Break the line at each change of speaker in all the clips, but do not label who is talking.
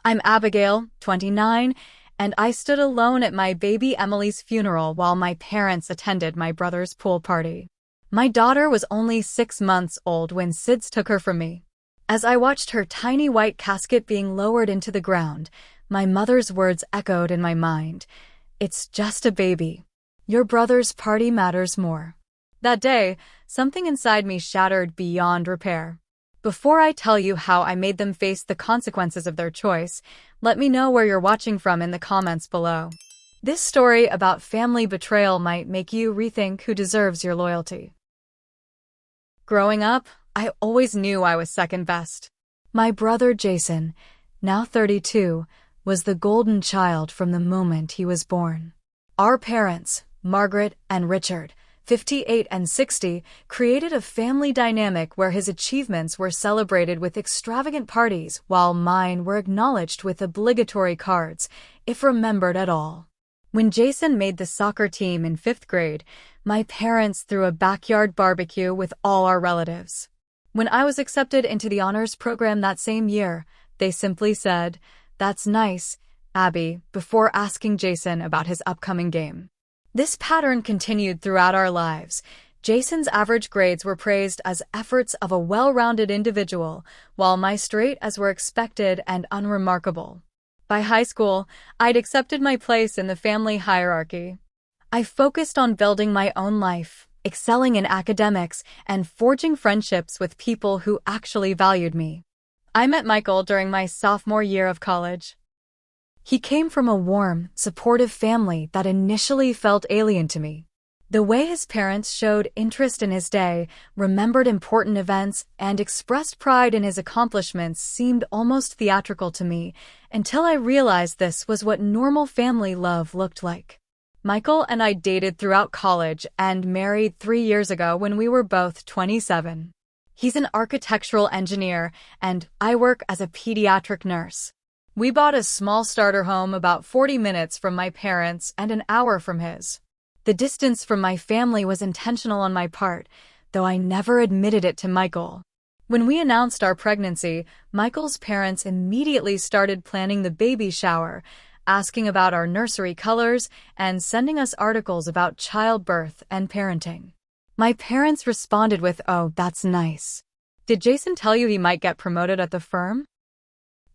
I'm Abigail, 29, and I stood alone at my baby Emily's funeral while my parents attended my brother's pool party. My daughter was only 6 months old when SIDS took her from me. As I watched her tiny white casket being lowered into the ground, my mother's words echoed in my mind. "It's just a baby. Your brother's party matters more." That day, something inside me shattered beyond repair. Before I tell you how I made them face the consequences of their choice, let me know where you're watching from in the comments below. This story about family betrayal might make you rethink who deserves your loyalty. Growing up, I always knew I was second best. My brother Jason, now 32, was the golden child from the moment he was born. Our parents, Margaret and Richard, 58 and 60, created a family dynamic where his achievements were celebrated with extravagant parties while mine were acknowledged with obligatory cards, if remembered at all. When Jason made the soccer team in 5th grade, my parents threw a backyard barbecue with all our relatives. When I was accepted into the honors program that same year, they simply said, "That's nice, Abby," before asking Jason about his upcoming game. This pattern continued throughout our lives. Jason's average grades were praised as efforts of a well-rounded individual, while my straight A's were expected and unremarkable. By high school, I'd accepted my place in the family hierarchy. I focused on building my own life, excelling in academics, and forging friendships with people who actually valued me. I met Michael during my sophomore year of college. He came from a warm, supportive family that initially felt alien to me. The way his parents showed interest in his day, remembered important events, and expressed pride in his accomplishments seemed almost theatrical to me, until I realized this was what normal family love looked like. Michael and I dated throughout college and married 3 years ago when we were both 27. He's an architectural engineer, and I work as a pediatric nurse. We bought a small starter home about 40 minutes from my parents and an hour from his. The distance from my family was intentional on my part, though I never admitted it to Michael. When we announced our pregnancy, Michael's parents immediately started planning the baby shower, asking about our nursery colors and sending us articles about childbirth and parenting. My parents responded with, "Oh, that's nice. Did Jason tell you he might get promoted at the firm?"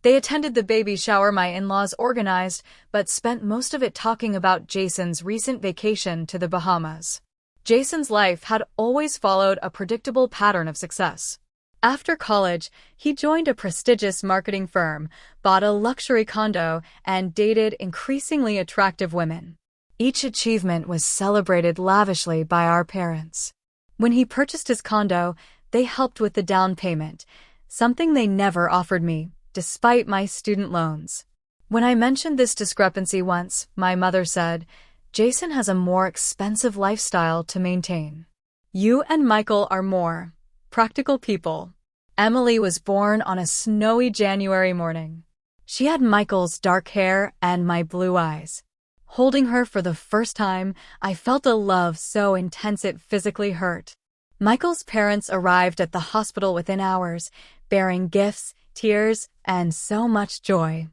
They attended the baby shower my in-laws organized, but spent most of it talking about Jason's recent vacation to the Bahamas. Jason's life had always followed a predictable pattern of success. After college, he joined a prestigious marketing firm, bought a luxury condo, and dated increasingly attractive women. Each achievement was celebrated lavishly by our parents. When he purchased his condo, they helped with the down payment, something they never offered me, despite my student loans. When I mentioned this discrepancy once, my mother said, "Jason has a more expensive lifestyle to maintain. You and Michael are more practical people." Emily was born on a snowy January morning. She had Michael's dark hair and my blue eyes. Holding her for the first time, I felt a love so intense it physically hurt. Michael's parents arrived at the hospital within hours, bearing gifts, tears, and so much joy.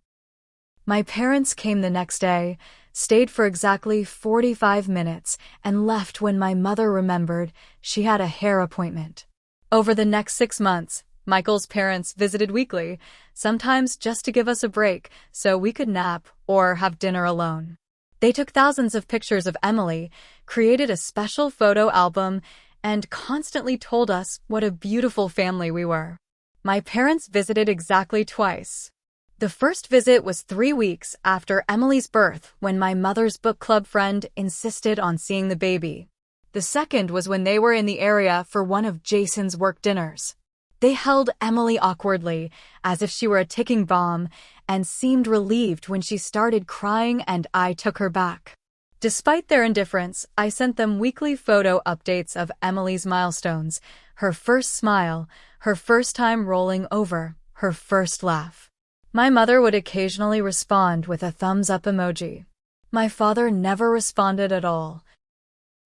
My parents came the next day, stayed for exactly 45 minutes, and left when my mother remembered she had a hair appointment. Over the next 6 months, Michael's parents visited weekly, sometimes just to give us a break so we could nap or have dinner alone. They took thousands of pictures of Emily, created a special photo album, and constantly told us what a beautiful family we were. My parents visited exactly twice. The first visit was 3 weeks after Emily's birth when my mother's book club friend insisted on seeing the baby. The second was when they were in the area for one of Jason's work dinners. They held Emily awkwardly, as if she were a ticking bomb, and seemed relieved when she started crying and I took her back. Despite their indifference, I sent them weekly photo updates of Emily's milestones, her first smile, her first time rolling over, her first laugh. My mother would occasionally respond with a thumbs-up emoji. My father never responded at all.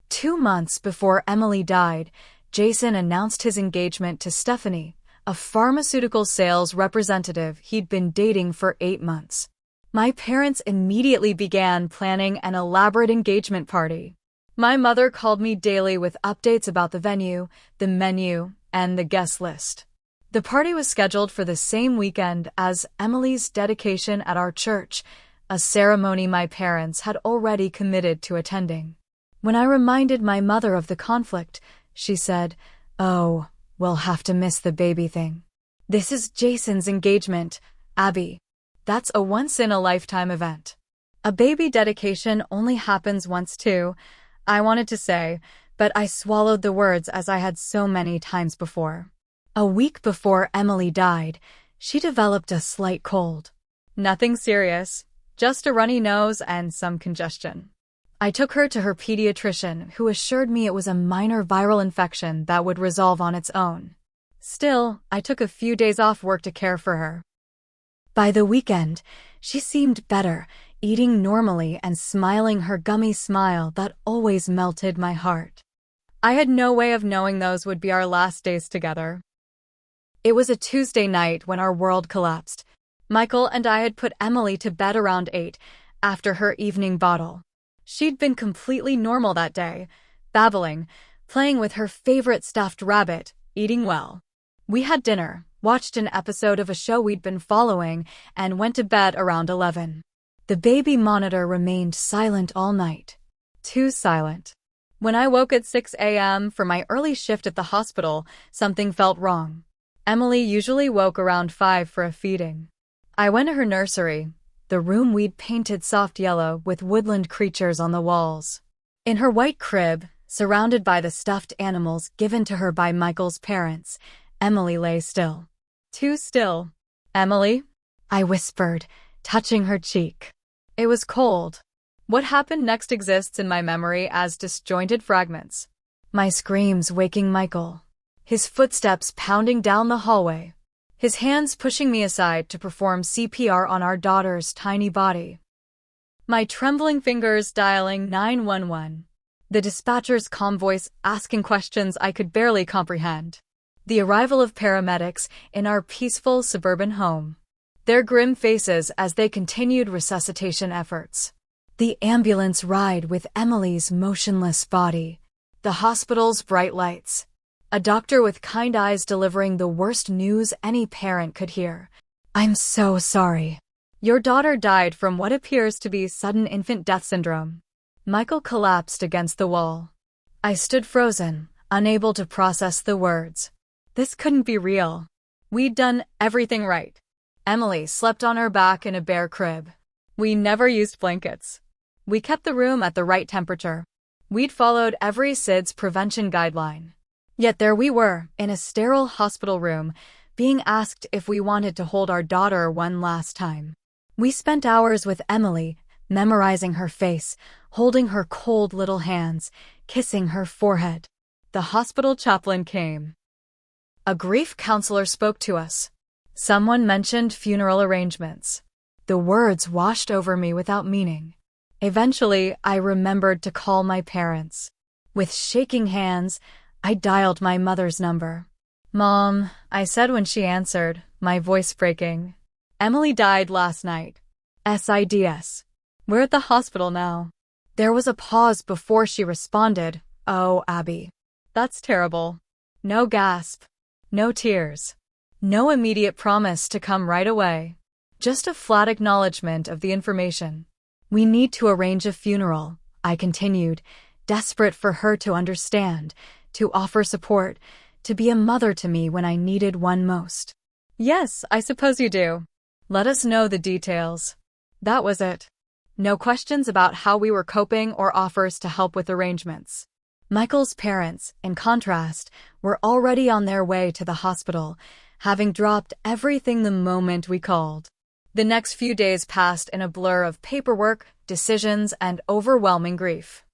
2 months before Emily died, Jason announced his engagement to Stephanie, a pharmaceutical sales representative he'd been dating for 8 months. My parents immediately began planning an elaborate engagement party. My mother called me daily with updates about the venue, the menu, and the guest list. The party was scheduled for the same weekend as Emily's dedication at our church, a ceremony my parents had already committed to attending. When I reminded my mother of the conflict, she said, "Oh, we'll have to miss the baby thing. This is Jason's engagement, Abby. That's a once-in-a-lifetime event." A baby dedication only happens once too, I wanted to say, but I swallowed the words as I had so many times before. A week before Emily died, she developed a slight cold. Nothing serious, just a runny nose and some congestion. I took her to her pediatrician, who assured me it was a minor viral infection that would resolve on its own. Still, I took a few days off work to care for her. By the weekend, she seemed better, eating normally and smiling her gummy smile that always melted my heart. I had no way of knowing those would be our last days together. It was a Tuesday night when our world collapsed. Michael and I had put Emily to bed around 8, after her evening bottle. She'd been completely normal that day, babbling, playing with her favorite stuffed rabbit, eating well. We had dinner, watched an episode of a show we'd been following, and went to bed around 11. The baby monitor remained silent all night. Too silent. When I woke at 6 a.m. for my early shift at the hospital, something felt wrong. Emily usually woke around 5 for a feeding. I went to her nursery, the room we'd painted soft yellow with woodland creatures on the walls. In her white crib, surrounded by the stuffed animals given to her by Michael's parents, Emily lay still. Too still. "Emily?" I whispered, touching her cheek. It was cold. What happened next exists in my memory as disjointed fragments. My screams waking Michael. His footsteps pounding down the hallway. His hands pushing me aside to perform CPR on our daughter's tiny body. My trembling fingers dialing 911. The dispatcher's calm voice asking questions I could barely comprehend. The arrival of paramedics in our peaceful suburban home. Their grim faces as they continued resuscitation efforts. The ambulance ride with Emily's motionless body. The hospital's bright lights. A doctor with kind eyes delivering the worst news any parent could hear. "I'm so sorry. Your daughter died from what appears to be sudden infant death syndrome." Michael collapsed against the wall. I stood frozen, unable to process the words. This couldn't be real. We'd done everything right. Emily slept on her back in a bare crib. We never used blankets. We kept the room at the right temperature. We'd followed every SIDS prevention guideline. Yet there we were, in a sterile hospital room, being asked if we wanted to hold our daughter one last time. We spent hours with Emily, memorizing her face, holding her cold little hands, kissing her forehead. The hospital chaplain came. A grief counselor spoke to us. Someone mentioned funeral arrangements. The words washed over me without meaning. Eventually, I remembered to call my parents. With shaking hands, I dialed my mother's number. "Mom," I said when she answered, my voice breaking. "Emily died last night. SIDS. We're at the hospital now." There was a pause before she responded, "Oh, Abby. That's terrible." No gasp. No tears. No immediate promise to come right away. Just a flat acknowledgement of the information. "We need to arrange a funeral," I continued, desperate for her to understand, to offer support, to be a mother to me when I needed one most. "Yes, I suppose you do. Let us know the details." That was it. No questions about how we were coping or offers to help with arrangements. Michael's parents, in contrast, were already on their way to the hospital, having dropped everything the moment we called. The next few days passed in a blur of paperwork, decisions, and overwhelming grief.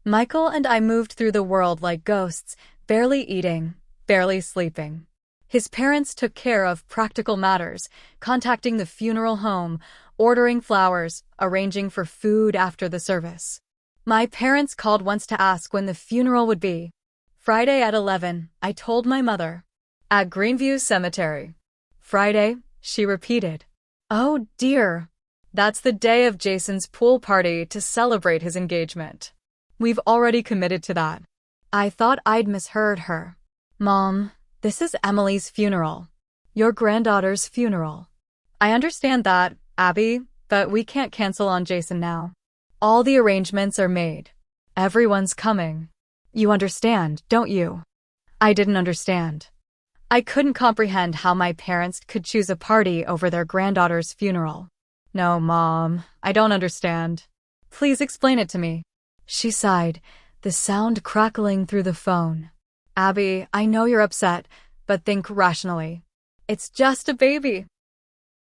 Michael and I moved through the world like ghosts, barely eating, barely sleeping. His parents took care of practical matters, contacting the funeral home, ordering flowers, arranging for food after the service. My parents called once to ask when the funeral would be. Friday at 11, I told my mother. At Greenview Cemetery. Friday, she repeated. Oh dear. That's the day of Jason's pool party to celebrate his engagement. We've already committed to that. I thought I'd misheard her. Mom, this is Emily's funeral. Your granddaughter's funeral. I understand that, Abby, but we can't cancel on Jason now. All the arrangements are made. Everyone's coming. You understand, don't you? I didn't understand. I couldn't comprehend how my parents could choose a party over their granddaughter's funeral. No, Mom, I don't understand. Please explain it to me. She sighed, the sound crackling through the phone. Abby, I know you're upset, but think rationally. It's just a baby.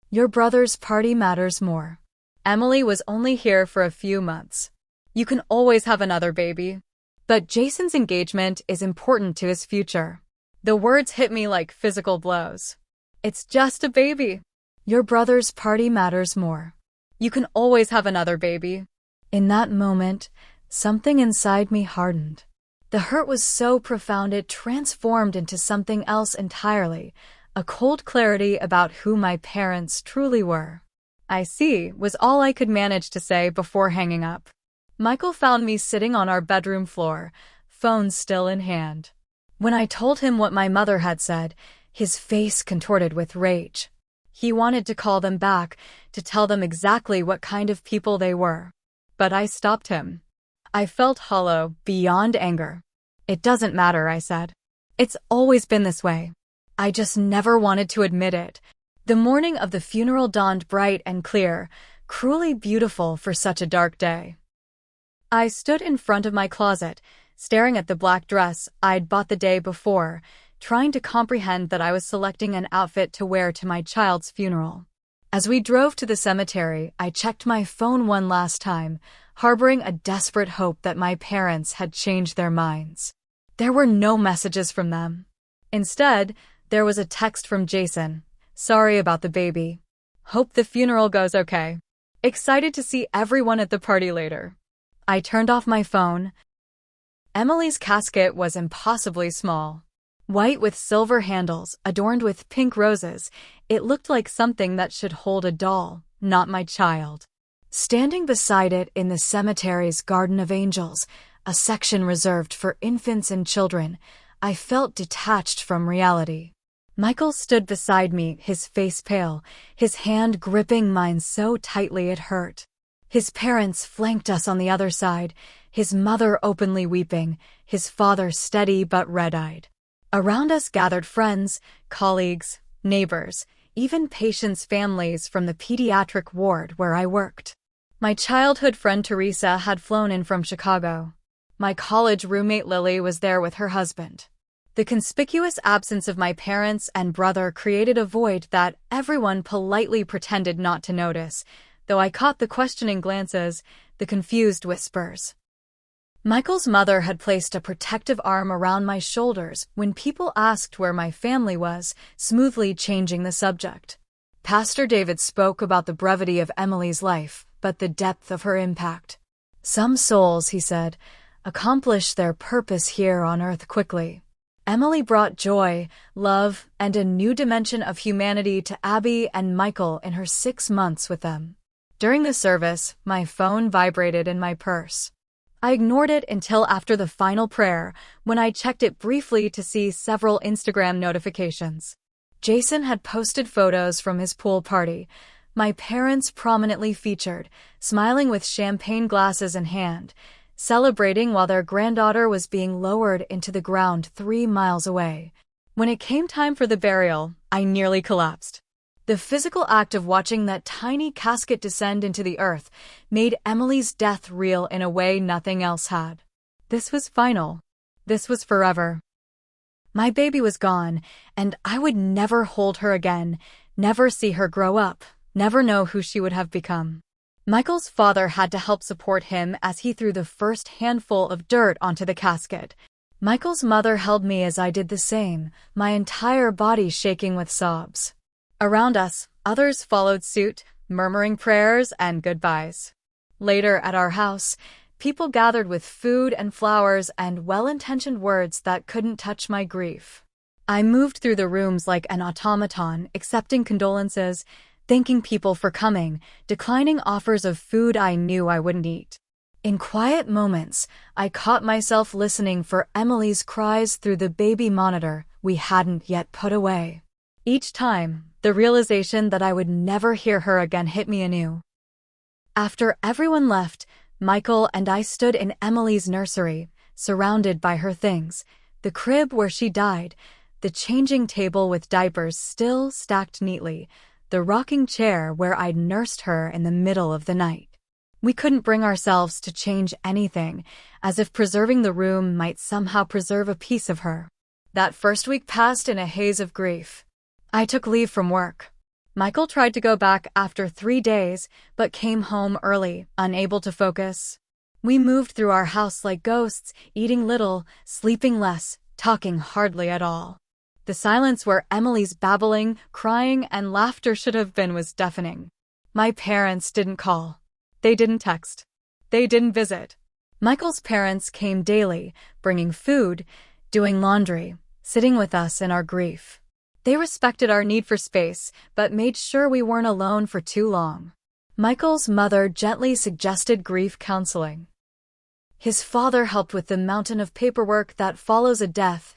Your brother's party matters more. Emily was only here for a few months. You can always have another baby. But Jason's engagement is important to his future. The words hit me like physical blows. It's just a baby. Your brother's party matters more. You can always have another baby. In that moment, something inside me hardened. The hurt was so profound it transformed into something else entirely, a cold clarity about who my parents truly were. I see, was all I could manage to say before hanging up. Michael found me sitting on our bedroom floor, phone still in hand. When I told him what my mother had said, his face contorted with rage. He wanted to call them back, to tell them exactly what kind of people they were. But I stopped him. I felt hollow, beyond anger. It doesn't matter, I said. It's always been this way. I just never wanted to admit it. The morning of the funeral dawned bright and clear, cruelly beautiful for such a dark day. I stood in front of my closet, staring at the black dress I'd bought the day before, trying to comprehend that I was selecting an outfit to wear to my child's funeral. As we drove to the cemetery, I checked my phone one last time, harboring a desperate hope that my parents had changed their minds. There were no messages from them. Instead, there was a text from Jason. Sorry about the baby. Hope the funeral goes okay. Excited to see everyone at the party later. I turned off my phone. Emily's casket was impossibly small. White with silver handles, adorned with pink roses, it looked like something that should hold a doll, not my child. Standing beside it in the cemetery's Garden of Angels, a section reserved for infants and children, I felt detached from reality. Michael stood beside me, his face pale, his hand gripping mine so tightly it hurt. His parents flanked us on the other side, his mother openly weeping, his father steady but red-eyed. Around us gathered friends, colleagues, neighbors, even patients' families from the pediatric ward where I worked. My childhood friend Teresa had flown in from Chicago. My college roommate Lily was there with her husband. The conspicuous absence of my parents and brother created a void that everyone politely pretended not to notice, though I caught the questioning glances, the confused whispers. Michael's mother had placed a protective arm around my shoulders when people asked where my family was, smoothly changing the subject. Pastor David spoke about the brevity of Emily's life, but the depth of her impact. Some souls, he said, accomplish their purpose here on earth quickly. Emily brought joy, love, and a new dimension of humanity to Abby and Michael in her 6 months with them. During the service, my phone vibrated in my purse. I ignored it until after the final prayer, when I checked it briefly to see several Instagram notifications. Jason had posted photos from his pool party, my parents prominently featured, smiling with champagne glasses in hand, celebrating while their granddaughter was being lowered into the ground 3 miles away. When it came time for the burial, I nearly collapsed. The physical act of watching that tiny casket descend into the earth made Emily's death real in a way nothing else had. This was final. This was forever. My baby was gone, and I would never hold her again, never see her grow up, never know who she would have become. Michael's father had to help support him as he threw the first handful of dirt onto the casket. Michael's mother held me as I did the same, my entire body shaking with sobs. Around us, others followed suit, murmuring prayers and goodbyes. Later at our house, people gathered with food and flowers and well-intentioned words that couldn't touch my grief. I moved through the rooms like an automaton, accepting condolences, thanking people for coming, declining offers of food I knew I wouldn't eat. In quiet moments, I caught myself listening for Emily's cries through the baby monitor we hadn't yet put away. Each time, the realization that I would never hear her again hit me anew. After everyone left, Michael and I stood in Emily's nursery, surrounded by her things, the crib where she died, the changing table with diapers still stacked neatly, the rocking chair where I'd nursed her in the middle of the night. We couldn't bring ourselves to change anything, as if preserving the room might somehow preserve a piece of her. That first week passed in a haze of grief. I took leave from work. Michael tried to go back after 3 days, but came home early, unable to focus. We moved through our house like ghosts, eating little, sleeping less, talking hardly at all. The silence where Emily's babbling, crying, and laughter should have been was deafening. My parents didn't call. They didn't text. They didn't visit. Michael's parents came daily, bringing food, doing laundry, sitting with us in our grief. They respected our need for space, but made sure we weren't alone for too long. Michael's mother gently suggested grief counseling. His father helped with the mountain of paperwork that follows a death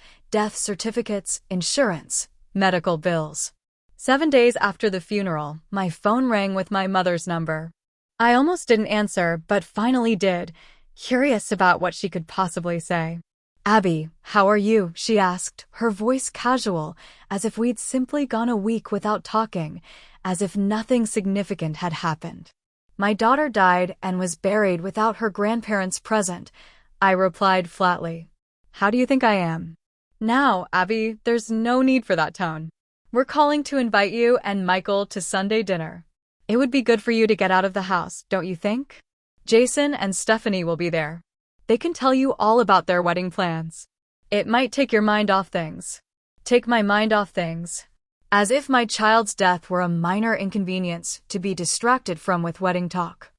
certificates, insurance, medical bills. 7 days after the funeral, my phone rang with my mother's number. I almost didn't answer, but finally did, curious about what she could possibly say. "Abby, how are you?" she asked, her voice casual, as if we'd simply gone a week without talking, as if nothing significant had happened. "My daughter died and was buried without her grandparents present," I replied flatly. "How do you think I am?" "Now, Abby, there's no need for that tone. We're calling to invite you and Michael to Sunday dinner. It would be good for you to get out of the house, don't you think? Jason and Stephanie will be there. They can tell you all about their wedding plans. It might take your mind off things." Take my mind off things. As if my child's death were a minor inconvenience to be distracted from with wedding talk.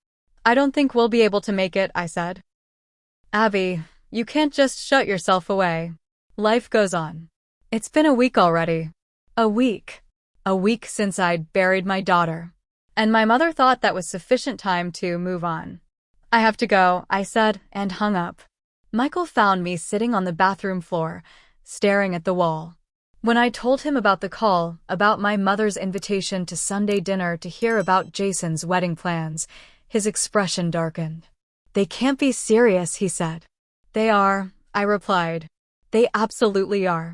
"I don't think we'll be able to make it," I said. "Abby, you can't just shut yourself away. Life goes on. It's been a week already. A week. A week since I'd buried my daughter. And my mother thought that was sufficient time to move on." "I have to go," I said, and hung up. Michael found me sitting on the bathroom floor, staring at the wall. When I told him about the call, about my mother's invitation to Sunday dinner to hear about Jason's wedding plans, his expression darkened. "They can't be serious," he said. "They are," I replied. "They absolutely are."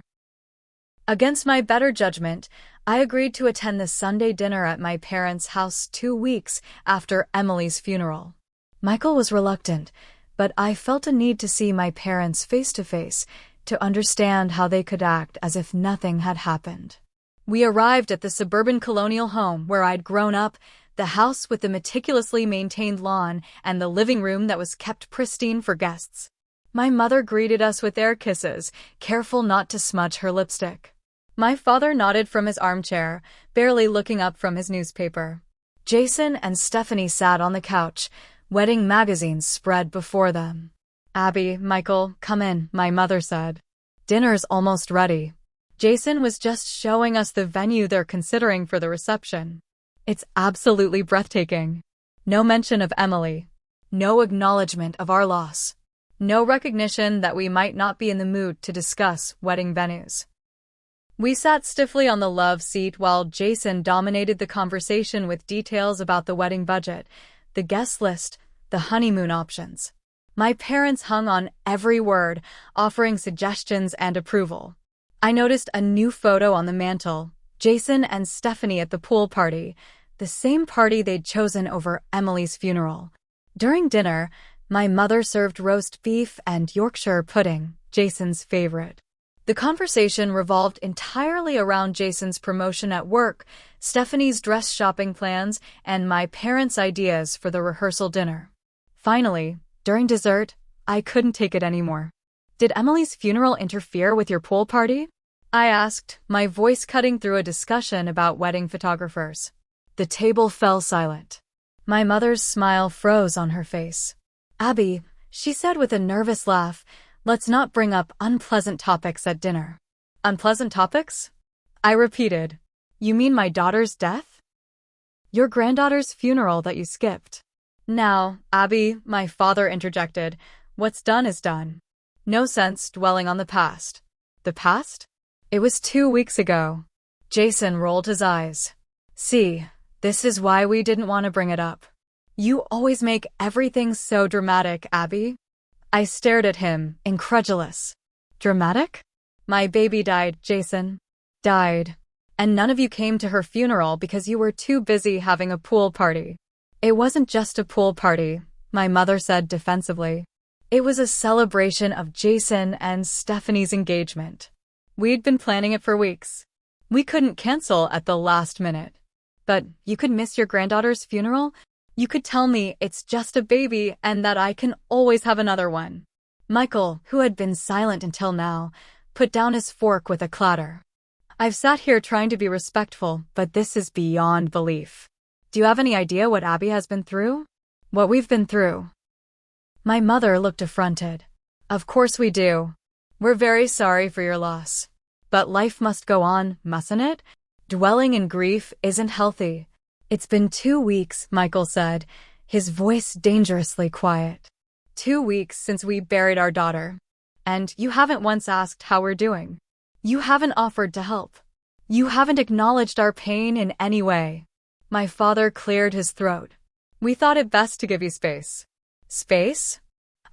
Against my better judgment, I agreed to attend the Sunday dinner at my parents' house 2 weeks after Emily's funeral. Michael was reluctant, but I felt a need to see my parents face to face, to understand how they could act as if nothing had happened. We arrived at the suburban colonial home where I'd grown up, the house with the meticulously maintained lawn and the living room that was kept pristine for guests. My mother greeted us with air kisses, careful not to smudge her lipstick. My father nodded from his armchair, barely looking up from his newspaper. Jason and Stephanie sat on the couch, wedding magazines spread before them. "Abby, Michael, come in," my mother said. "Dinner's almost ready." Jason was just showing us the venue they're considering for the reception. It's absolutely breathtaking. No mention of Emily. No acknowledgement of our loss. No recognition that we might not be in the mood to discuss wedding venues. We sat stiffly on the love seat while Jason dominated the conversation with details about the wedding budget, the guest list, the honeymoon options. My parents hung on every word, offering suggestions and approval. I noticed a new photo on the mantel, Jason and Stephanie at the pool party, the same party they'd chosen over Emily's funeral. During dinner, my mother served roast beef and Yorkshire pudding, Jason's favorite. The conversation revolved entirely around Jason's promotion at work, Stephanie's dress shopping plans, and my parents' ideas for the rehearsal dinner. Finally, during dessert, I couldn't take it anymore. "Did Emily's funeral interfere with your pool party?" I asked, my voice cutting through a discussion about wedding photographers. The table fell silent. My mother's smile froze on her face. "Abby," she said with a nervous laugh, "let's not bring up unpleasant topics at dinner." Unpleasant topics? I repeated. You mean my daughter's death? Your granddaughter's funeral that you skipped. Now, Abby, my father interjected, what's done is done. No sense dwelling on the past. The past? It was 2 weeks ago. Jason rolled his eyes. See, this is why we didn't want to bring it up. You always make everything so dramatic, Abby. I stared at him, incredulous. Dramatic? My baby died, Jason. Died. And none of you came to her funeral because you were too busy having a pool party. It wasn't just a pool party, my mother said defensively. It was a celebration of Jason and Stephanie's engagement. We'd been planning it for weeks. We couldn't cancel at the last minute. But you could miss your granddaughter's funeral? You could tell me it's just a baby and that I can always have another one. Michael, who had been silent until now, put down his fork with a clatter. I've sat here trying to be respectful, but this is beyond belief. Do you have any idea what Abby has been through? What we've been through? My mother looked affronted. Of course we do. We're very sorry for your loss. But life must go on, mustn't it? Dwelling in grief isn't healthy. It's been 2 weeks, Michael said, his voice dangerously quiet. 2 weeks since we buried our daughter. And you haven't once asked how we're doing. You haven't offered to help. You haven't acknowledged our pain in any way. My father cleared his throat. We thought it best to give you space. Space?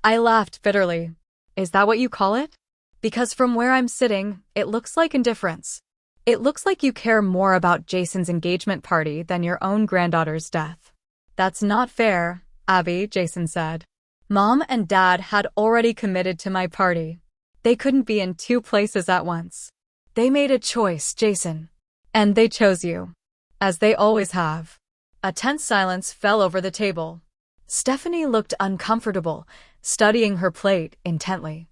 I laughed bitterly. Is that what you call it? Because from where I'm sitting, it looks like indifference. It looks like you care more about Jason's engagement party than your own granddaughter's death. That's not fair, Abby, Jason said. Mom and Dad had already committed to my party. They couldn't be in 2 places at once. They made a choice, Jason. And they chose you. As they always have. A tense silence fell over the table. Stephanie looked uncomfortable, studying her plate intently.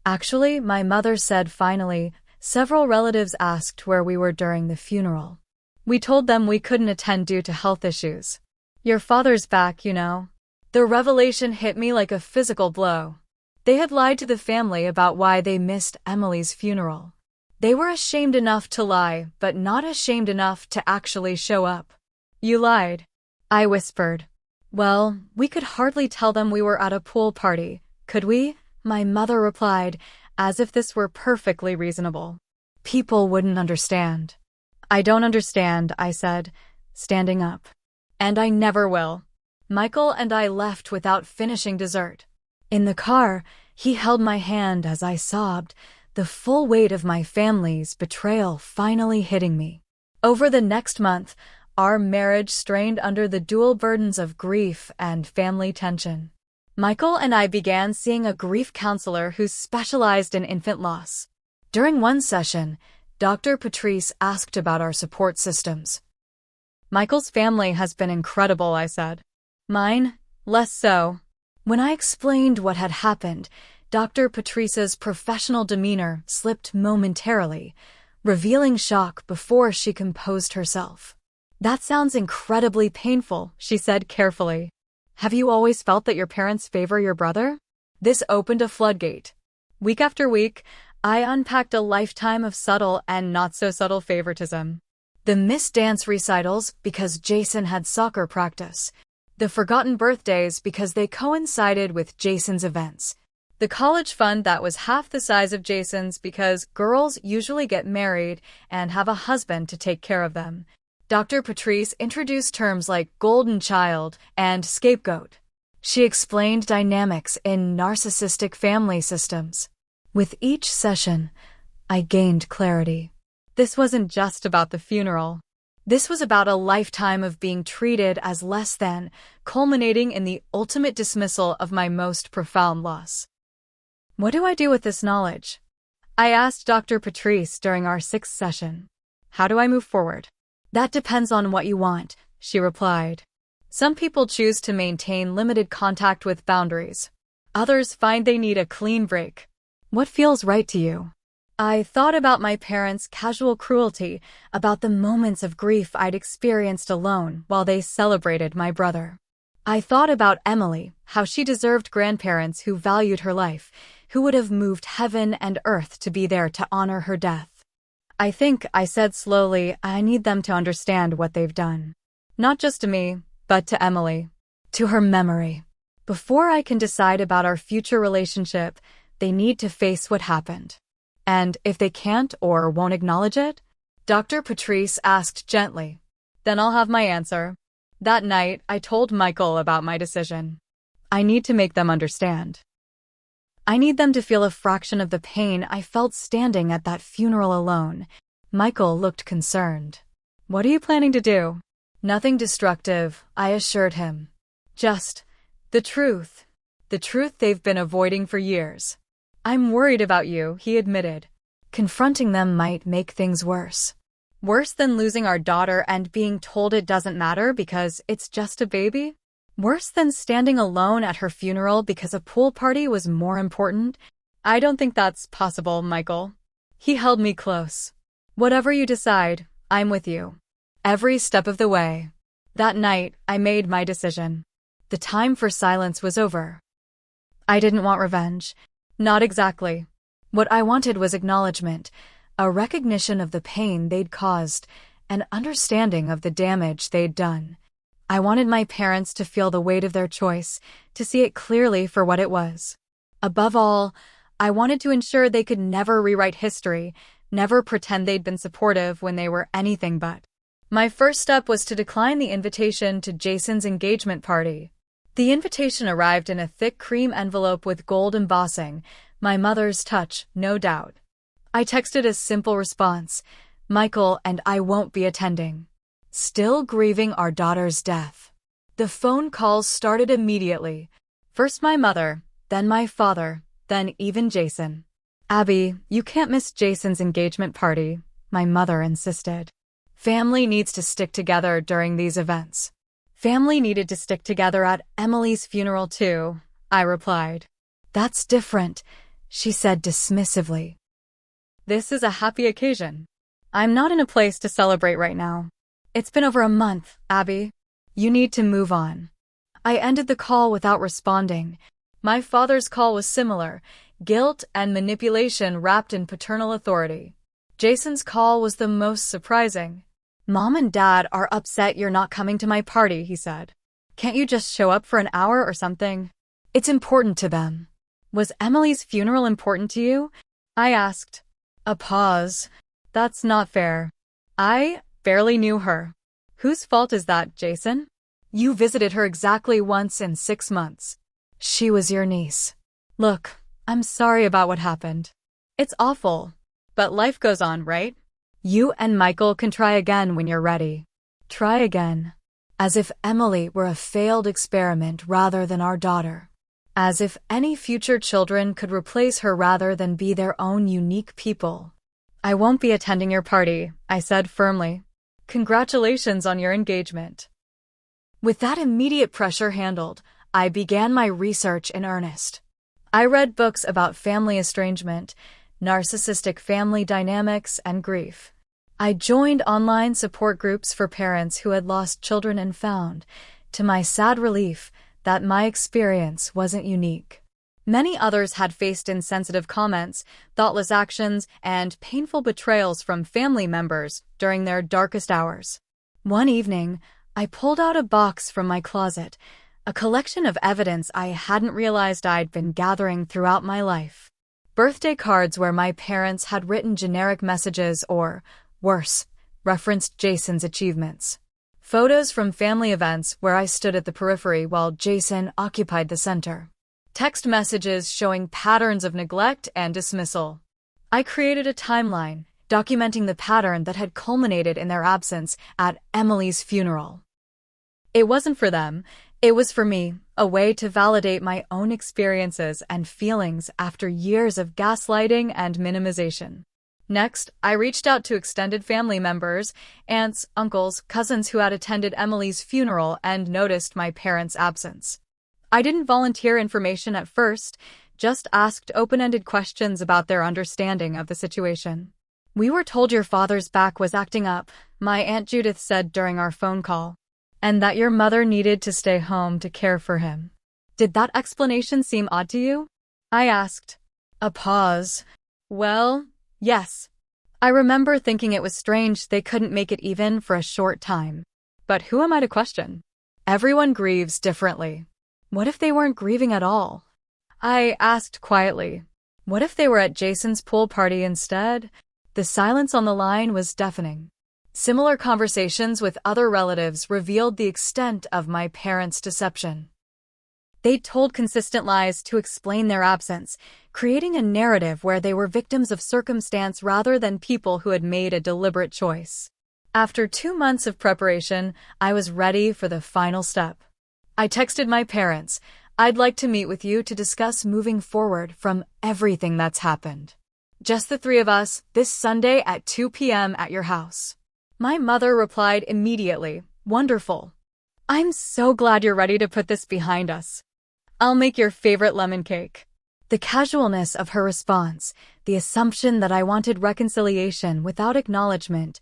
Actually, my mother said finally, several relatives asked where we were during the funeral. We told them we couldn't attend due to health issues. Your father's back, you know. The revelation hit me like a physical blow. They had lied to the family about why they missed Emily's funeral. They were ashamed enough to lie, but not ashamed enough to actually show up. You lied, I whispered. Well, we could hardly tell them we were at a pool party, could we? My mother replied, as if this were perfectly reasonable. People wouldn't understand. I don't understand, I said, standing up. And I never will. Michael and I left without finishing dessert. In the car, he held my hand as I sobbed, the full weight of my family's betrayal finally hitting me. Over the next month, our marriage strained under the dual burdens of grief and family tension. Michael and I began seeing a grief counselor who specialized in infant loss. During one session, Dr. Patrice asked about our support systems. Michael's family has been incredible, I said. Mine, less so. When I explained what had happened, Dr. Patrice's professional demeanor slipped momentarily, revealing shock before she composed herself. That sounds incredibly painful, she said carefully. Have you always felt that your parents favor your brother? This opened a floodgate. Week after week, I unpacked a lifetime of subtle and not-so-subtle favoritism. The missed dance recitals because Jason had soccer practice. The forgotten birthdays because they coincided with Jason's events. The college fund that was half the size of Jason's because girls usually get married and have a husband to take care of them. Dr. Patrice introduced terms like golden child and scapegoat. She explained dynamics in narcissistic family systems. With each session, I gained clarity. This wasn't just about the funeral. This was about a lifetime of being treated as less than, culminating in the ultimate dismissal of my most profound loss. What do I do with this knowledge? I asked Dr. Patrice during our 6th session. How do I move forward? That depends on what you want, she replied. Some people choose to maintain limited contact with boundaries. Others find they need a clean break. What feels right to you? I thought about my parents' casual cruelty, about the moments of grief I'd experienced alone while they celebrated my brother. I thought about Emily, how she deserved grandparents who valued her life, who would have moved heaven and earth to be there to honor her death. I think, I said slowly, I need them to understand what they've done. Not just to me, but to Emily. To her memory. Before I can decide about our future relationship, they need to face what happened. And if they can't or won't acknowledge it, Dr. Patrice asked gently, then I'll have my answer. That night, I told Michael about my decision. I need to make them understand. I need them to feel a fraction of the pain I felt standing at that funeral alone. Michael looked concerned. What are you planning to do? Nothing destructive, I assured him. Just the truth. The truth they've been avoiding for years. I'm worried about you, he admitted. Confronting them might make things worse. Worse than losing our daughter and being told it doesn't matter because it's just a baby? Worse than standing alone at her funeral because a pool party was more important? I don't think that's possible, Michael. He held me close. Whatever you decide, I'm with you. Every step of the way. That night, I made my decision. The time for silence was over. I didn't want revenge. Not exactly. What I wanted was acknowledgement, a recognition of the pain they'd caused, an understanding of the damage they'd done. I wanted my parents to feel the weight of their choice, to see it clearly for what it was. Above all, I wanted to ensure they could never rewrite history, never pretend they'd been supportive when they were anything but. My first step was to decline the invitation to Jason's engagement party. The invitation arrived in a thick cream envelope with gold embossing, my mother's touch, no doubt. I texted a simple response, Michael and I won't be attending. Still grieving our daughter's death. The phone calls started immediately. First my mother, then my father, then even Jason. Abby, you can't miss Jason's engagement party, my mother insisted. Family needs to stick together during these events. Family needed to stick together at Emily's funeral too, I replied. That's different, she said dismissively. This is a happy occasion. I'm not in a place to celebrate right now. It's been over a month, Abby. You need to move on. I ended the call without responding. My father's call was similar, guilt and manipulation wrapped in paternal authority. Jason's call was the most surprising. Mom and Dad are upset you're not coming to my party, he said. Can't you just show up for an hour or something? It's important to them. Was Emily's funeral important to you? I asked. A pause. That's not fair. I barely knew her. Whose fault is that, Jason? You visited her exactly once in 6 months. She was your niece. Look, I'm sorry about what happened. It's awful. But life goes on, right? You and Michael can try again when you're ready. Try again. As if Emily were a failed experiment rather than our daughter. As if any future children could replace her rather than be their own unique people. I won't be attending your party, I said firmly. Congratulations on your engagement. With that immediate pressure handled, I began my research in earnest. I read books about family estrangement, narcissistic family dynamics, and grief. I joined online support groups for parents who had lost children and found, to my sad relief, that my experience wasn't unique. Many others had faced insensitive comments, thoughtless actions, and painful betrayals from family members during their darkest hours. One evening, I pulled out a box from my closet, a collection of evidence I hadn't realized I'd been gathering throughout my life. Birthday cards where my parents had written generic messages or, worse, referenced Jason's achievements. Photos from family events where I stood at the periphery while Jason occupied the center. Text messages showing patterns of neglect and dismissal. I created a timeline, documenting the pattern that had culminated in their absence at Emily's funeral. It wasn't for them, it was for me, a way to validate my own experiences and feelings after years of gaslighting and minimization. Next, I reached out to extended family members, aunts, uncles, cousins who had attended Emily's funeral and noticed my parents' absence. I didn't volunteer information at first, just asked open-ended questions about their understanding of the situation. We were told your father's back was acting up, my Aunt Judith said during our phone call, and that your mother needed to stay home to care for him. Did that explanation seem odd to you? I asked. A pause. Well, yes. I remember thinking it was strange they couldn't make it even for a short time. But who am I to question? Everyone grieves differently. What if they weren't grieving at all? I asked quietly. What if they were at Jason's pool party instead? The silence on the line was deafening. Similar conversations with other relatives revealed the extent of my parents' deception. They told consistent lies to explain their absence, creating a narrative where they were victims of circumstance rather than people who had made a deliberate choice. After 2 months of preparation, I was ready for the final step. I texted my parents, "I'd like to meet with you to discuss moving forward from everything that's happened. Just the three of us, this Sunday at 2 p.m. at your house." My mother replied immediately, "Wonderful. I'm so glad you're ready to put this behind us. I'll make your favorite lemon cake." The casualness of her response, the assumption that I wanted reconciliation without acknowledgement,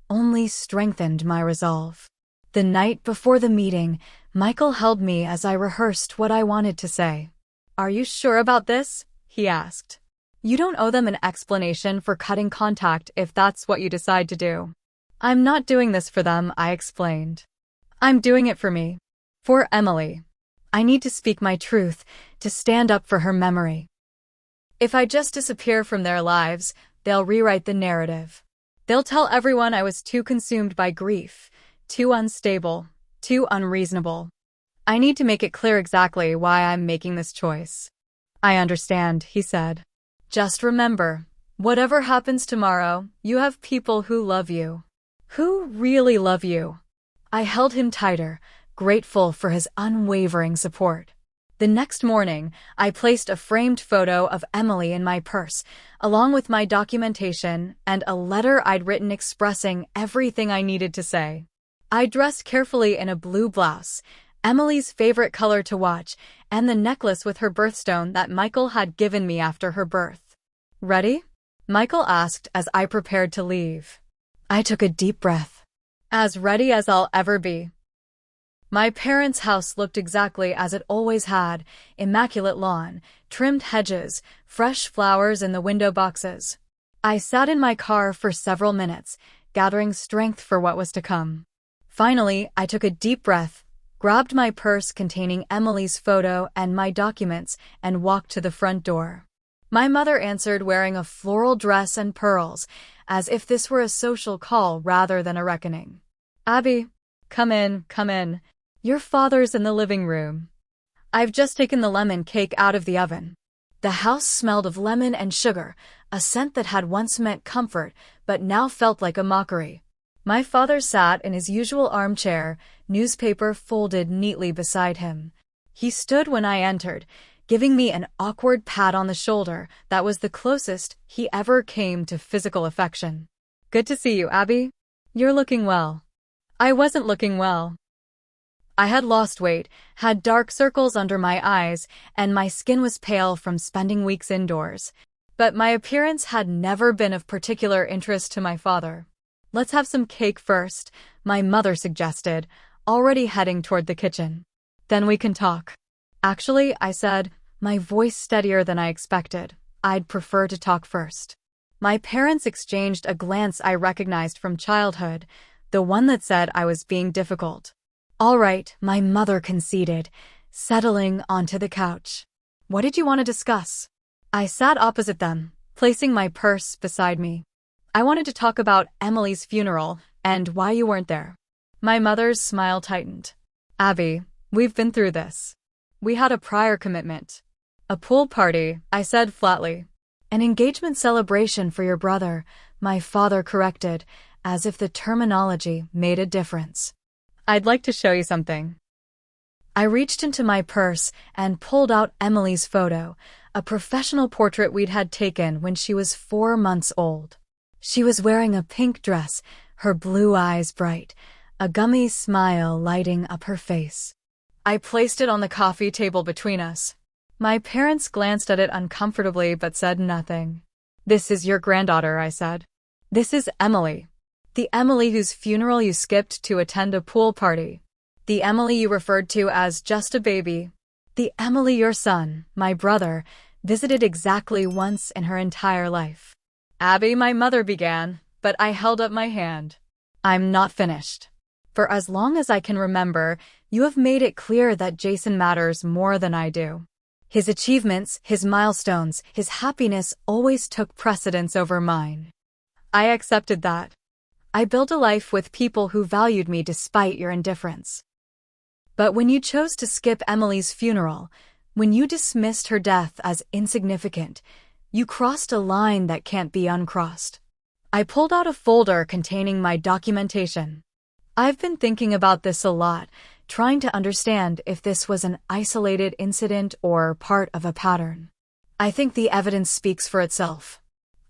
only strengthened my resolve. The night before the meeting, Michael held me as I rehearsed what I wanted to say. "Are you sure about this?" he asked. "You don't owe them an explanation for cutting contact if that's what you decide to do." "I'm not doing this for them," I explained. "I'm doing it for me. For Emily. I need to speak my truth, to stand up for her memory. If I just disappear from their lives, they'll rewrite the narrative. They'll tell everyone I was too consumed by grief, too unstable, too unreasonable. I need to make it clear exactly why I'm making this choice." "I understand," he said. "Just remember, whatever happens tomorrow, you have people who love you. Who really love you." I held him tighter, grateful for his unwavering support. The next morning, I placed a framed photo of Emily in my purse, along with my documentation and a letter I'd written expressing everything I needed to say. I dressed carefully in a blue blouse, Emily's favorite color to watch, and the necklace with her birthstone that Michael had given me after her birth. "Ready?" Michael asked as I prepared to leave. I took a deep breath. As ready as I'll ever be. My parents' house looked exactly as it always had, immaculate lawn, trimmed hedges, fresh flowers in the window boxes. I sat in my car for several minutes, gathering strength for what was to come. Finally, I took a deep breath, grabbed my purse containing Emily's photo and my documents, and walked to the front door. My mother answered wearing a floral dress and pearls, as if this were a social call rather than a reckoning. "Abby, come in, come in. Your father's in the living room. I've just taken the lemon cake out of the oven." The house smelled of lemon and sugar, a scent that had once meant comfort, but now felt like a mockery. My father sat in his usual armchair, newspaper folded neatly beside him. He stood when I entered, giving me an awkward pat on the shoulder that was the closest he ever came to physical affection. "Good to see you, Abby. You're looking well." I wasn't looking well. I had lost weight, had dark circles under my eyes, and my skin was pale from spending weeks indoors. But my appearance had never been of particular interest to my father. "Let's have some cake first," my mother suggested, already heading toward the kitchen. "Then we can talk." "Actually," I said, my voice steadier than I expected, "I'd prefer to talk first." My parents exchanged a glance I recognized from childhood, the one that said I was being difficult. "All right," my mother conceded, settling onto the couch. "What did you want to discuss?" I sat opposite them, placing my purse beside me. "I wanted to talk about Emily's funeral and why you weren't there." My mother's smile tightened. "Abby, we've been through this. We had a prior commitment." "A pool party," I said flatly. "An engagement celebration for your brother," my father corrected, as if the terminology made a difference. "I'd like to show you something." I reached into my purse and pulled out Emily's photo, a professional portrait we'd had taken when she was 4 months old. She was wearing a pink dress, her blue eyes bright, a gummy smile lighting up her face. I placed it on the coffee table between us. My parents glanced at it uncomfortably but said nothing. "This is your granddaughter," I said. "This is Emily. The Emily whose funeral you skipped to attend a pool party. The Emily you referred to as just a baby. The Emily your son, my brother, visited exactly once in her entire life. Abby, my mother began, but I held up my hand. I'm not finished. For as long as I can remember, you have made it clear that Jason matters more than I do. His achievements, his milestones, his happiness always took precedence over mine. I accepted that. I built a life with people who valued me despite your indifference. But when you chose to skip Emily's funeral, when you dismissed her death as insignificant, you crossed a line that can't be uncrossed. I pulled out a folder containing my documentation. I've been thinking about this a lot, trying to understand if this was an isolated incident or part of a pattern. I think the evidence speaks for itself.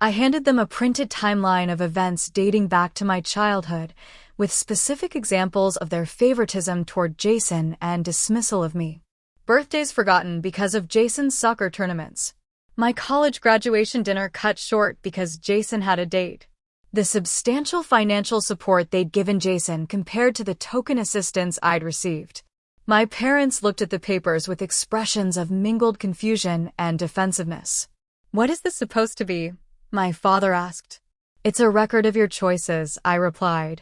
I handed them a printed timeline of events dating back to my childhood, with specific examples of their favoritism toward Jason and dismissal of me. Birthdays forgotten because of Jason's soccer tournaments. My college graduation dinner cut short because Jason had a date. The substantial financial support they'd given Jason compared to the token assistance I'd received. My parents looked at the papers with expressions of mingled confusion and defensiveness. "What is this supposed to be?" my father asked. "It's a record of your choices," I replied.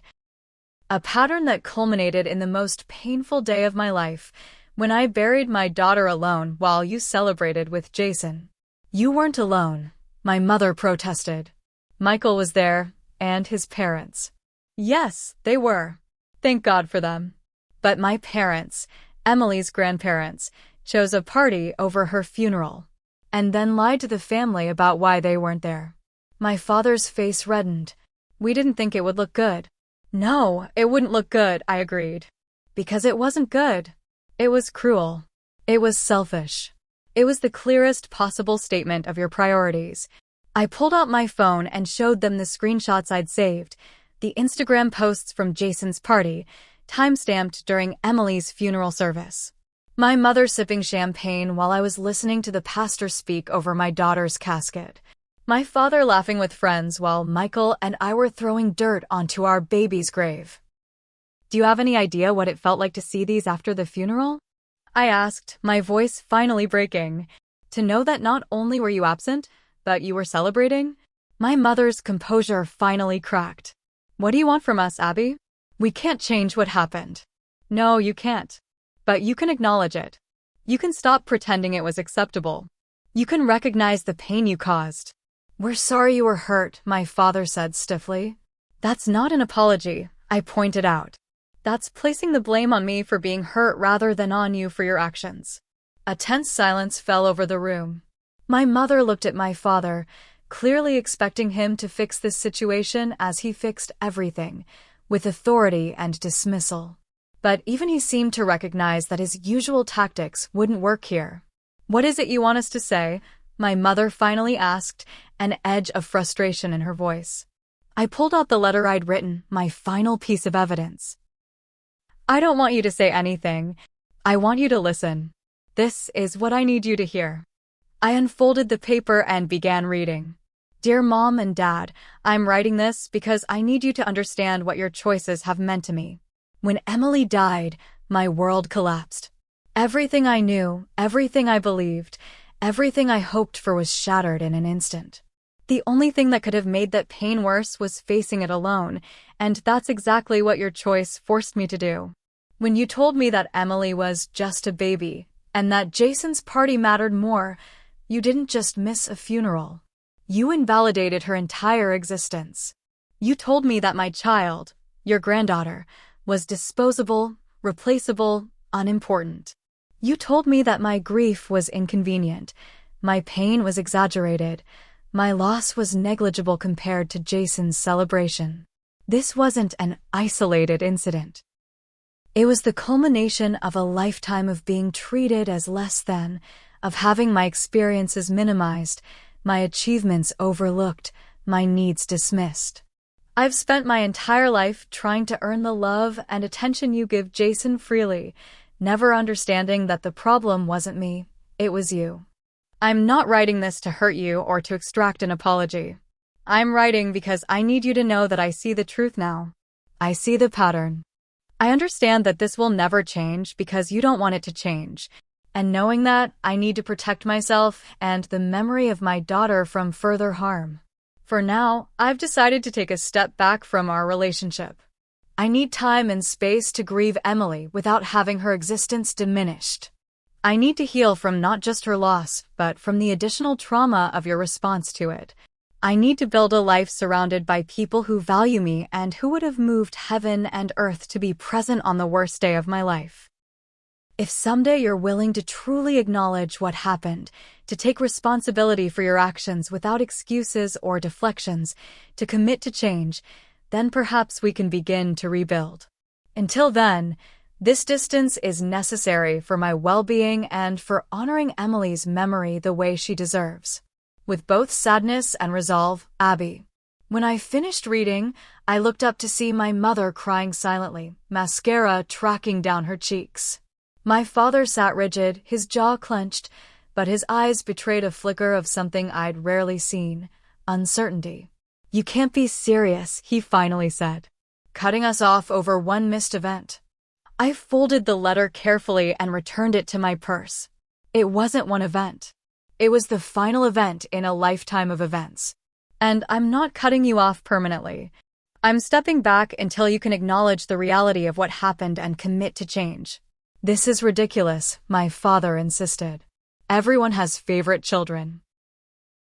A pattern that culminated in the most painful day of my life, when I buried my daughter alone while you celebrated with Jason. "You weren't alone," my mother protested. "Michael was there, and his parents." Yes, they were. Thank God for them. But my parents, Emily's grandparents, chose a party over her funeral, and then lied to the family about why they weren't there. My father's face reddened. "We didn't think it would look good." "No, it wouldn't look good," I agreed. "Because it wasn't good. It was cruel. It was selfish. It was the clearest possible statement of your priorities." I pulled out my phone and showed them the screenshots I'd saved, the Instagram posts from Jason's party, time-stamped during Emily's funeral service. My mother sipping champagne while I was listening to the pastor speak over my daughter's casket. My father laughing with friends while Michael and I were throwing dirt onto our baby's grave. "Do you have any idea what it felt like to see these after the funeral?" I asked, my voice finally breaking. "To know that not only were you absent, but you were celebrating?" My mother's composure finally cracked. "What do you want from us, Abby? We can't change what happened." "No, you can't. But you can acknowledge it. You can stop pretending it was acceptable. You can recognize the pain you caused." "We're sorry you were hurt," my father said stiffly. "That's not an apology," I pointed out. "That's placing the blame on me for being hurt rather than on you for your actions." A tense silence fell over the room. My mother looked at my father, clearly expecting him to fix this situation as he fixed everything, with authority and dismissal. But even he seemed to recognize that his usual tactics wouldn't work here. "What is it you want us to say?" my mother finally asked, an edge of frustration in her voice. I pulled out the letter I'd written, my final piece of evidence. "I don't want you to say anything. I want you to listen. This is what I need you to hear." I unfolded the paper and began reading. "Dear Mom and Dad, I'm writing this because I need you to understand what your choices have meant to me. When Emily died, my world collapsed. Everything I knew, everything I believed, everything I hoped for was shattered in an instant. The only thing that could have made that pain worse was facing it alone, and that's exactly what your choice forced me to do. When you told me that Emily was just a baby, and that Jason's party mattered more, you didn't just miss a funeral. You invalidated her entire existence. You told me that my child, your granddaughter, was disposable, replaceable, unimportant. You told me that my grief was inconvenient, my pain was exaggerated, my loss was negligible compared to Jason's celebration. This wasn't an isolated incident. It was the culmination of a lifetime of being treated as less than, of having my experiences minimized, my achievements overlooked, my needs dismissed. I've spent my entire life trying to earn the love and attention you give Jason freely, never understanding that the problem wasn't me, it was you. I'm not writing this to hurt you or to extract an apology. I'm writing because I need you to know that I see the truth now. I see the pattern. I understand that this will never change because you don't want it to change. And knowing that, I need to protect myself and the memory of my daughter from further harm. For now, I've decided to take a step back from our relationship. I need time and space to grieve Emily without having her existence diminished. I need to heal from not just her loss, but from the additional trauma of your response to it. I need to build a life surrounded by people who value me and who would have moved heaven and earth to be present on the worst day of my life. If someday you're willing to truly acknowledge what happened, to take responsibility for your actions without excuses or deflections, to commit to change, then perhaps we can begin to rebuild. Until then, this distance is necessary for my well-being and for honoring Emily's memory the way she deserves. With both sadness and resolve, Abby. When I finished reading, I looked up to see my mother crying silently, mascara tracking down her cheeks. My father sat rigid, his jaw clenched, but his eyes betrayed a flicker of something I'd rarely seen: uncertainty. "You can't be serious," he finally said. "Cutting us off over one missed event." I folded the letter carefully and returned it to my purse. It wasn't one event. It was the final event in a lifetime of events. And I'm not cutting you off permanently. I'm stepping back until you can acknowledge the reality of what happened and commit to change. "This is ridiculous," my father insisted. "Everyone has favorite children.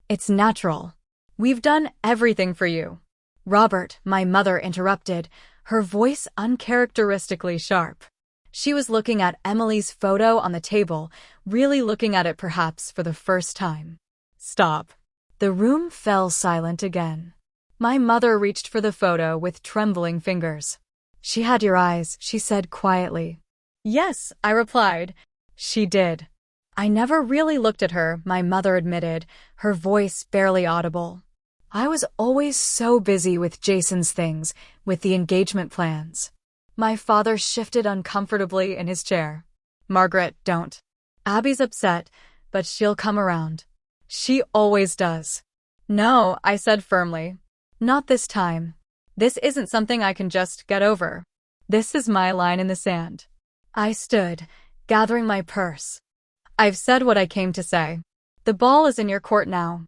It's natural. We've done everything for you." "Robert," my mother interrupted, her voice uncharacteristically sharp. She was looking at Emily's photo on the table, really looking at it perhaps for the first time. "Stop." The room fell silent again. My mother reached for the photo with trembling fingers. "She had your eyes," she said quietly. "Yes," I replied. "She did." "I never really looked at her," my mother admitted, her voice barely audible. "I was always so busy with Jason's things, with the engagement plans." My father shifted uncomfortably in his chair. "Margaret, don't. Abby's upset, but she'll come around. She always does." "No," I said firmly. "Not this time. This isn't something I can just get over. This is my line in the sand." I stood, gathering my purse. "I've said what I came to say. The ball is in your court now.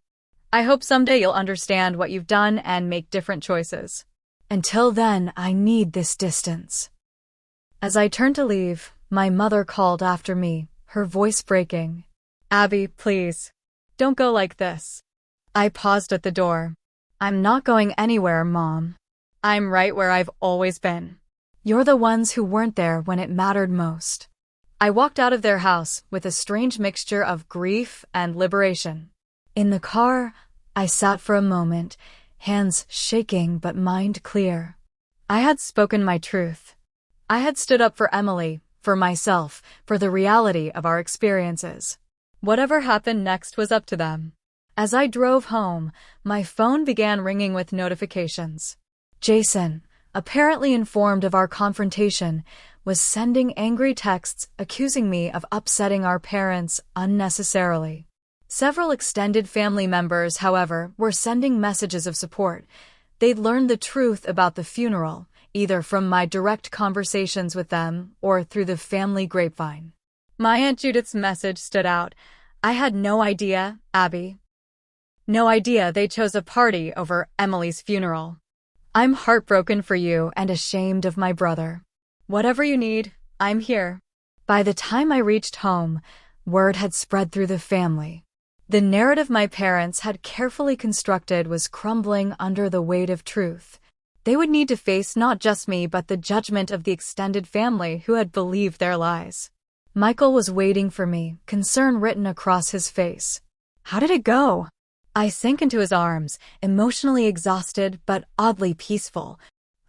I hope someday you'll understand what you've done and make different choices. Until then, I need this distance." As I turned to leave, my mother called after me, her voice breaking. "Abby, please. Don't go like this." I paused at the door. "I'm not going anywhere, Mom. I'm right where I've always been. You're the ones who weren't there when it mattered most." I walked out of their house with a strange mixture of grief and liberation. In the car, I sat for a moment, hands shaking but mind clear. I had spoken my truth. I had stood up for Emily, for myself, for the reality of our experiences. Whatever happened next was up to them. As I drove home, my phone began ringing with notifications. Jason, apparently informed of our confrontation, was sending angry texts accusing me of upsetting our parents unnecessarily. Several extended family members, however, were sending messages of support. They'd learned the truth about the funeral, either from my direct conversations with them or through the family grapevine. My Aunt Judith's message stood out. "I had no idea, Abby. No idea they chose a party over Emily's funeral. I'm heartbroken for you and ashamed of my brother. Whatever you need, I'm here." By the time I reached home, word had spread through the family. The narrative my parents had carefully constructed was crumbling under the weight of truth. They would need to face not just me but the judgment of the extended family who had believed their lies. Michael was waiting for me, concern written across his face. "How did it go?" I sank into his arms, emotionally exhausted but oddly peaceful.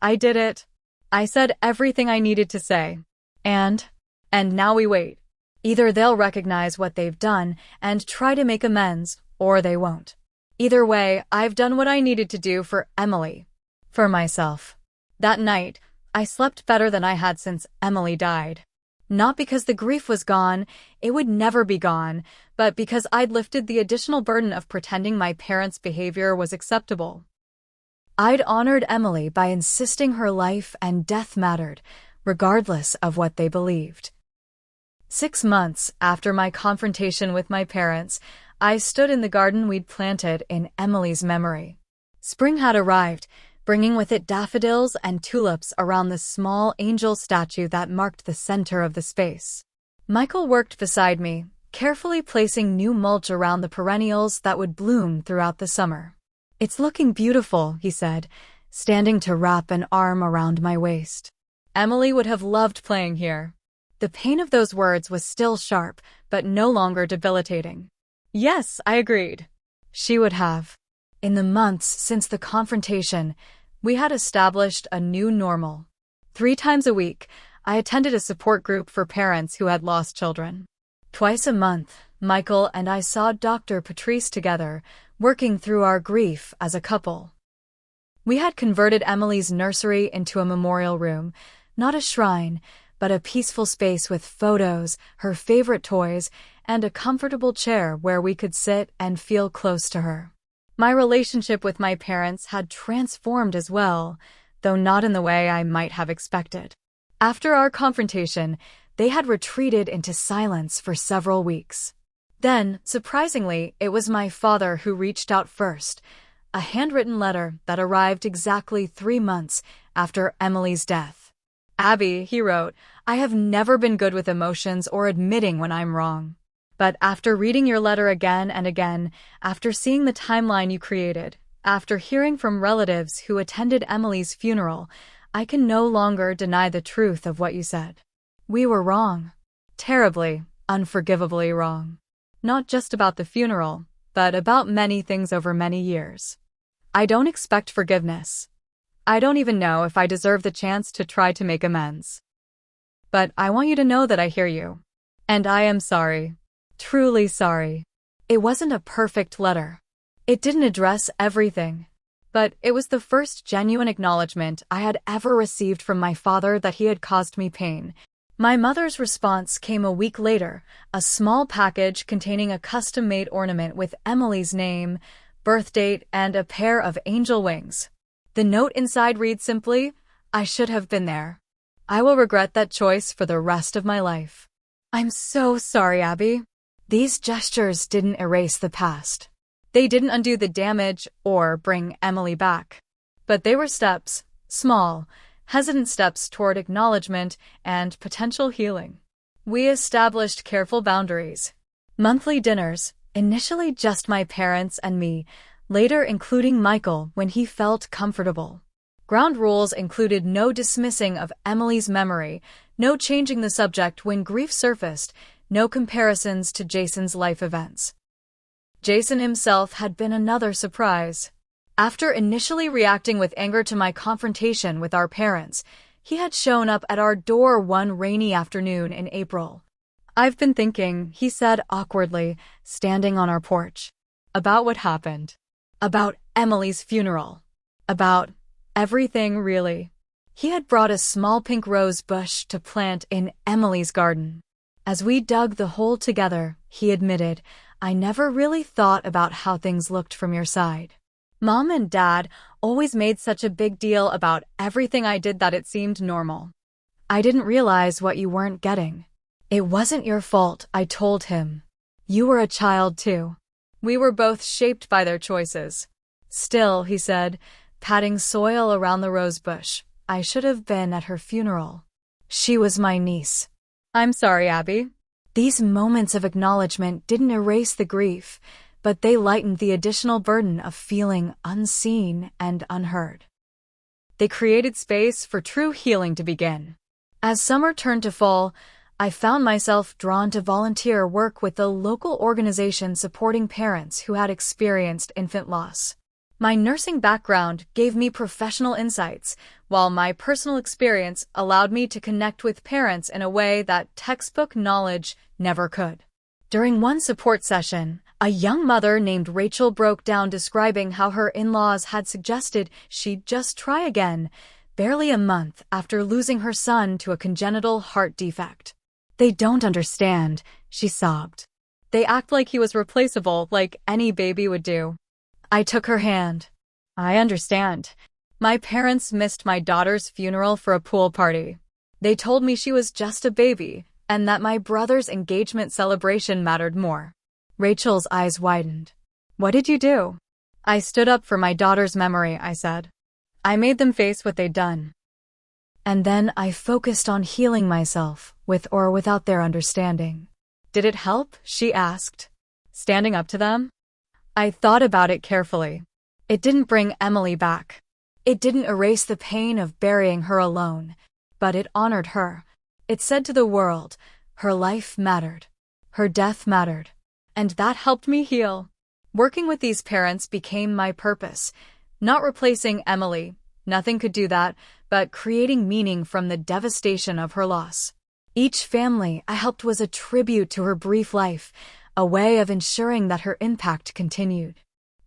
"I did it. I said everything I needed to say. And now we wait. Either they'll recognize what they've done and try to make amends, or they won't. Either way, I've done what I needed to do for Emily. For myself." That night, I slept better than I had since Emily died. Not because the grief was gone, it would never be gone, but because I'd lifted the additional burden of pretending my parents' behavior was acceptable. I'd honored Emily by insisting her life and death mattered, regardless of what they believed. 6 months after my confrontation with my parents, I stood in the garden we'd planted in Emily's memory. Spring had arrived, bringing with it daffodils and tulips around the small angel statue that marked the center of the space. Michael worked beside me, carefully placing new mulch around the perennials that would bloom throughout the summer. "It's looking beautiful," he said, standing to wrap an arm around my waist. Emily would have loved playing here. The pain of those words was still sharp, but no longer debilitating. Yes, I agreed. She would have. In the months since the confrontation, we had established a new normal. 3 times a week, I attended a support group for parents who had lost children. Twice a month, Michael and I saw Dr. Patrice together, working through our grief as a couple. We had converted Emily's nursery into a memorial room, not a shrine, but a peaceful space with photos, her favorite toys, and a comfortable chair where we could sit and feel close to her. My relationship with my parents had transformed as well, though not in the way I might have expected. After our confrontation, they had retreated into silence for several weeks. Then, surprisingly, it was my father who reached out first, a handwritten letter that arrived exactly 3 months after Emily's death. "Abby," he wrote, "I have never been good with emotions or admitting when I'm wrong. But after reading your letter again and again, after seeing the timeline you created, after hearing from relatives who attended Emily's funeral, I can no longer deny the truth of what you said. We were wrong. Terribly, unforgivably wrong. Not just about the funeral, but about many things over many years. I don't expect forgiveness. I don't even know if I deserve the chance to try to make amends. But I want you to know that I hear you. And I am sorry. Truly sorry." It wasn't a perfect letter. It didn't address everything. But it was the first genuine acknowledgement I had ever received from my father that he had caused me pain. My mother's response came a week later, a small package containing a custom-made ornament with Emily's name, birth date, and a pair of angel wings. The note inside reads simply, "I should have been there. I will regret that choice for the rest of my life. I'm so sorry, Abby." These gestures didn't erase the past. They didn't undo the damage or bring Emily back. But they were steps, small, hesitant steps toward acknowledgement and potential healing. We established careful boundaries. Monthly dinners, initially just my parents and me, later including Michael when he felt comfortable. Ground rules included no dismissing of Emily's memory, no changing the subject when grief surfaced, no comparisons to Jason's life events. Jason himself had been another surprise. After initially reacting with anger to my confrontation with our parents, he had shown up at our door one rainy afternoon in April. "I've been thinking," he said awkwardly, standing on our porch, "about what happened. About Emily's funeral. About everything, really." He had brought a small pink rose bush to plant in Emily's garden. As we dug the hole together, he admitted, "I never really thought about how things looked from your side. Mom and Dad always made such a big deal about everything I did that it seemed normal. I didn't realize what you weren't getting. It wasn't your fault," I told him. "You were a child too. We were both shaped by their choices." "Still," he said, patting soil around the rose bush, "I should have been at her funeral. She was my niece." "I'm sorry, Abby." These moments of acknowledgement didn't erase the grief, but they lightened the additional burden of feeling unseen and unheard. They created space for true healing to begin. As summer turned to fall, I found myself drawn to volunteer work with a local organization supporting parents who had experienced infant loss. My nursing background gave me professional insights, while my personal experience allowed me to connect with parents in a way that textbook knowledge never could. During one support session, a young mother named Rachel broke down describing how her in-laws had suggested she'd just try again, barely a month after losing her son to a congenital heart defect. "They don't understand," she sobbed. "They act like he was replaceable, like any baby would do." I took her hand. "I understand. My parents missed my daughter's funeral for a pool party. They told me she was just a baby, and that my brother's engagement celebration mattered more. Rachel's eyes widened. What did you do? I stood up for my daughter's memory, I said. I made them face what they'd done. And then I focused on healing myself, with or without their understanding. Did it help? She asked. Standing up to them? I thought about it carefully. It didn't bring Emily back. It didn't erase the pain of burying her alone, but it honored her. It said to the world, her life mattered. Her death mattered. And that helped me heal. Working with these parents became my purpose. Not replacing Emily, nothing could do that, but creating meaning from the devastation of her loss. Each family I helped was a tribute to her brief life, a way of ensuring that her impact continued.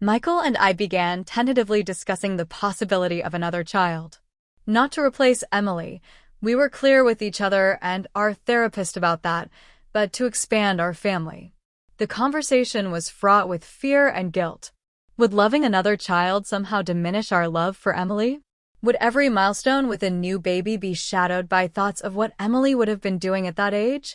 Michael and I began tentatively discussing the possibility of another child. Not to replace Emily, we were clear with each other and our therapist about that, but to expand our family. The conversation was fraught with fear and guilt. Would loving another child somehow diminish our love for Emily? Would every milestone with a new baby be shadowed by thoughts of what Emily would have been doing at that age?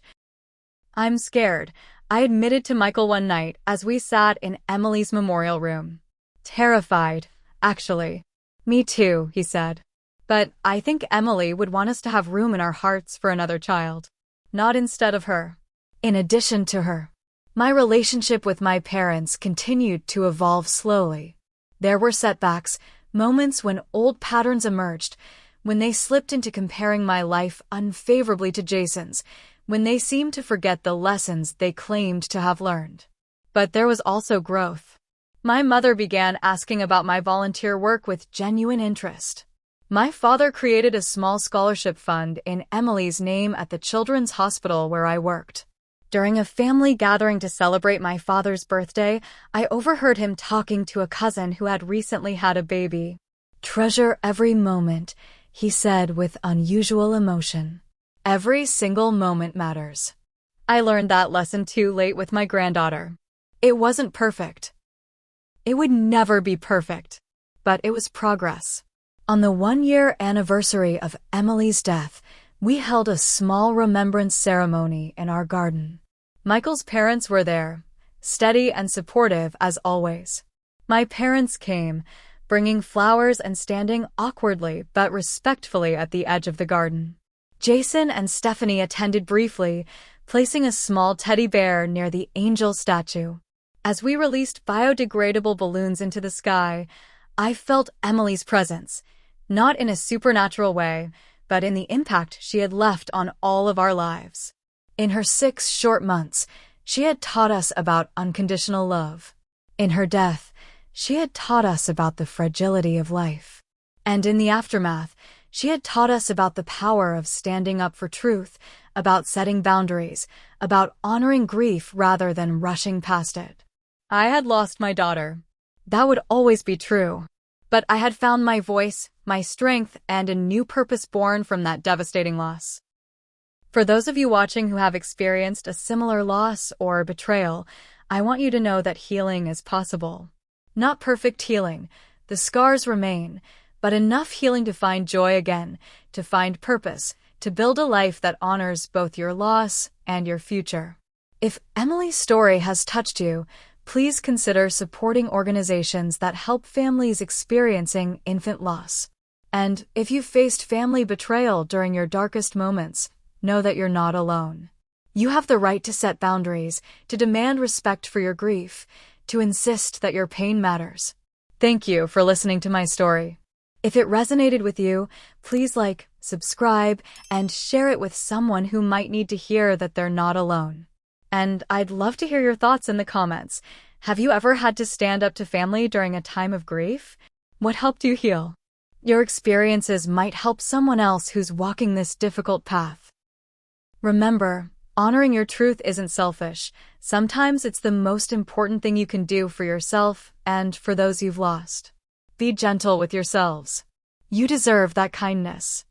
I'm scared, I admitted to Michael one night as we sat in Emily's memorial room. Terrified, actually. Me too, he said. But I think Emily would want us to have room in our hearts for another child. Not instead of her. In addition to her. My relationship with my parents continued to evolve slowly. There were setbacks, moments when old patterns emerged, when they slipped into comparing my life unfavorably to Jason's, when they seemed to forget the lessons they claimed to have learned. But there was also growth. My mother began asking about my volunteer work with genuine interest. My father created a small scholarship fund in Emily's name at the children's hospital where I worked. During a family gathering to celebrate my father's birthday, I overheard him talking to a cousin who had recently had a baby. Treasure every moment, he said with unusual emotion. Every single moment matters. I learned that lesson too late with my granddaughter. It wasn't perfect. It would never be perfect. But it was progress. On the 1-year anniversary of Emily's death, we held a small remembrance ceremony in our garden. Michael's parents were there, steady and supportive as always. My parents came, bringing flowers and standing awkwardly but respectfully at the edge of the garden. Jason and Stephanie attended briefly, placing a small teddy bear near the angel statue. As we released biodegradable balloons into the sky, I felt Emily's presence, not in a supernatural way, but in the impact she had left on all of our lives. In her 6 short months, she had taught us about unconditional love. In her death, she had taught us about the fragility of life. And in the aftermath, she had taught us about the power of standing up for truth, about setting boundaries, about honoring grief rather than rushing past it. I had lost my daughter. That would always be true. But I had found my voice, my strength, and a new purpose born from that devastating loss. For those of you watching who have experienced a similar loss or betrayal, I want you to know that healing is possible. Not perfect healing, the scars remain, but enough healing to find joy again, to find purpose, to build a life that honors both your loss and your future. If Emily's story has touched you, please consider supporting organizations that help families experiencing infant loss. And if you've faced family betrayal during your darkest moments, know that you're not alone. You have the right to set boundaries, to demand respect for your grief, to insist that your pain matters. Thank you for listening to my story. If it resonated with you, please like, subscribe, and share it with someone who might need to hear that they're not alone. And I'd love to hear your thoughts in the comments. Have you ever had to stand up to family during a time of grief? What helped you heal? Your experiences might help someone else who's walking this difficult path. Remember, honoring your truth isn't selfish. Sometimes it's the most important thing you can do for yourself and for those you've lost. Be gentle with yourselves. You deserve that kindness.